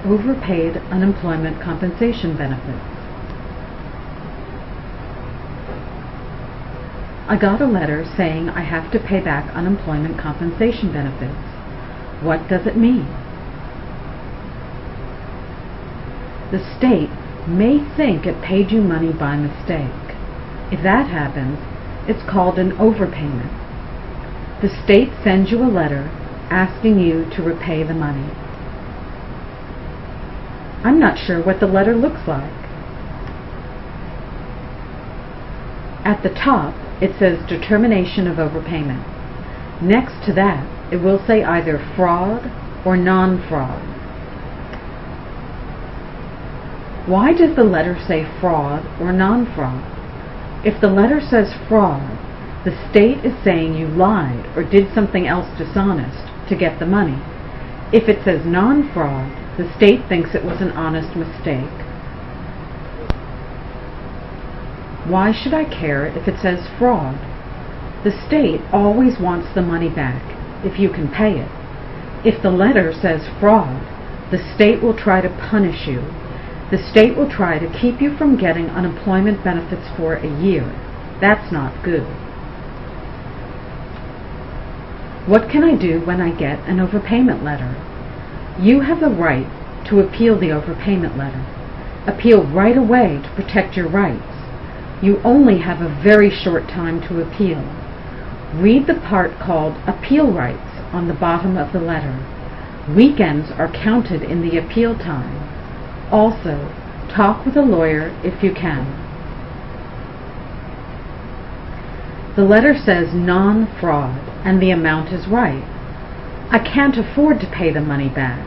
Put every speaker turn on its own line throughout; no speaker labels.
Overpaid unemployment compensation benefits. I got a letter saying I have to pay back unemployment compensation benefits. What does it mean? The state may think it paid you money by mistake. If that happens, it's called an overpayment. The state sends you a letter asking you to repay the money. I'm not sure what the letter looks like. At the top, it says Determination of Overpayment. Next to that, it will say either fraud or non-fraud. Why does the letter say fraud or non-fraud? If the letter says fraud, the state is saying you lied or did something else dishonest to get the money. If it says non-fraud, the state thinks it was an honest mistake. Why should I care if it says fraud? The state always wants the money back, if you can pay it. If the letter says fraud, the state will try to punish you. The state will try to keep you from getting unemployment benefits for a year. That's not good. What can I do when I get an overpayment letter? You have the right to appeal the overpayment letter. Appeal right away to protect your rights. You only have a very short time to appeal. Read the part called Appeal Rights on the bottom of the letter. Weekends are counted in the appeal time. Also, talk with a lawyer if you can. The letter says non-fraud and the amount is right. I can't afford to pay the money back.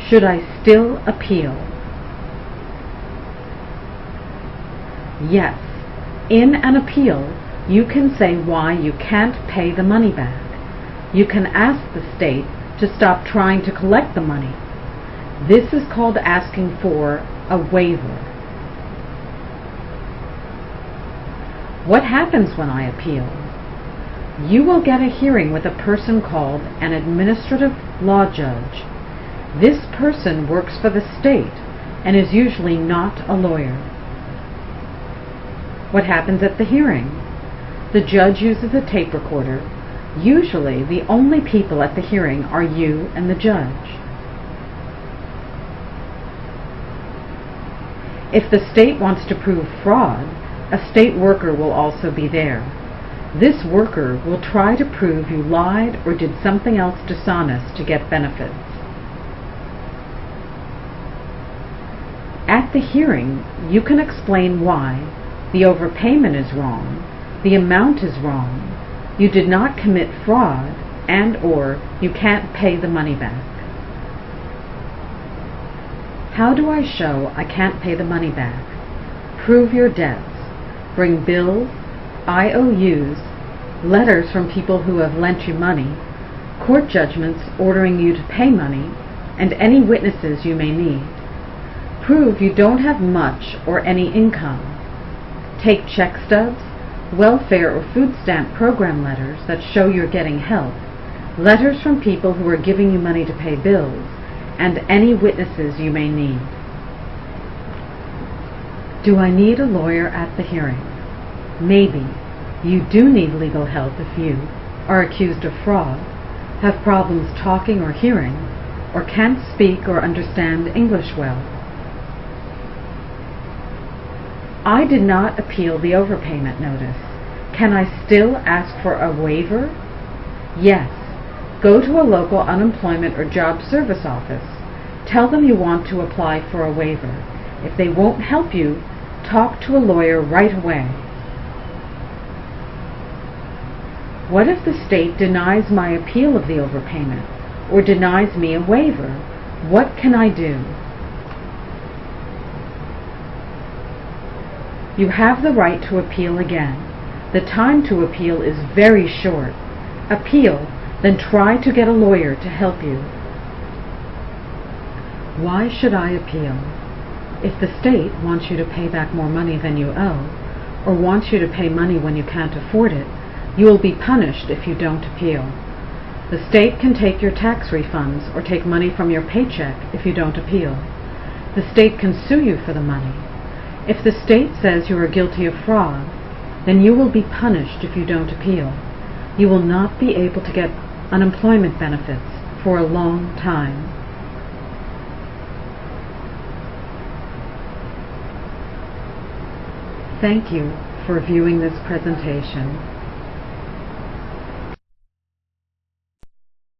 Should I still appeal? Yes. In an appeal, you can say why you can't pay the money back. You can ask the state to stop trying to collect the money. This is called asking for a waiver. What happens when I appeal? You will get a hearing with a person called an administrative law judge. This person works for the state and is usually not a lawyer. What happens at the hearing? The judge uses a tape recorder. Usually, the only people at the hearing are you and the judge. If the state wants to prove fraud, a state worker will also be there. This worker will try to prove you lied or did something else dishonest to get benefits. At the hearing, you can explain why the overpayment is wrong, the amount is wrong, you did not commit fraud, and/or you can't pay the money back. How do I show I can't pay the money back? Prove your debts. Bring bills, IOUs, letters from people who have lent you money, court judgments ordering you to pay money, and any witnesses you may need. Prove you don't have much or any income. Take check stubs, welfare or food stamp program letters that show you're getting help, letters from people who are giving you money to pay bills, and any witnesses you may need. Do I need a lawyer at the hearing? Maybe. You do need legal help if you are accused of fraud, have problems talking or hearing, or can't speak or understand English well. I did not appeal the overpayment notice. Can I still ask for a waiver? Yes. Go to a local unemployment or job service office. Tell them you want to apply for a waiver. If they won't help you, talk to a lawyer right away. What if the state denies my appeal of the overpayment or denies me a waiver? What can I do? You have the right to appeal again. The time to appeal is very short. Appeal, then try to get a lawyer to help you. Why should I appeal? If the state wants you to pay back more money than you owe, or wants you to pay money when you can't afford it, you will be punished if you don't appeal. The state can take your tax refunds or take money from your paycheck if you don't appeal. The state can sue you for the money. If the state says you are guilty of fraud, then you will be punished if you don't appeal. You will not be able to get unemployment benefits for a long time. Thank you for viewing this presentation.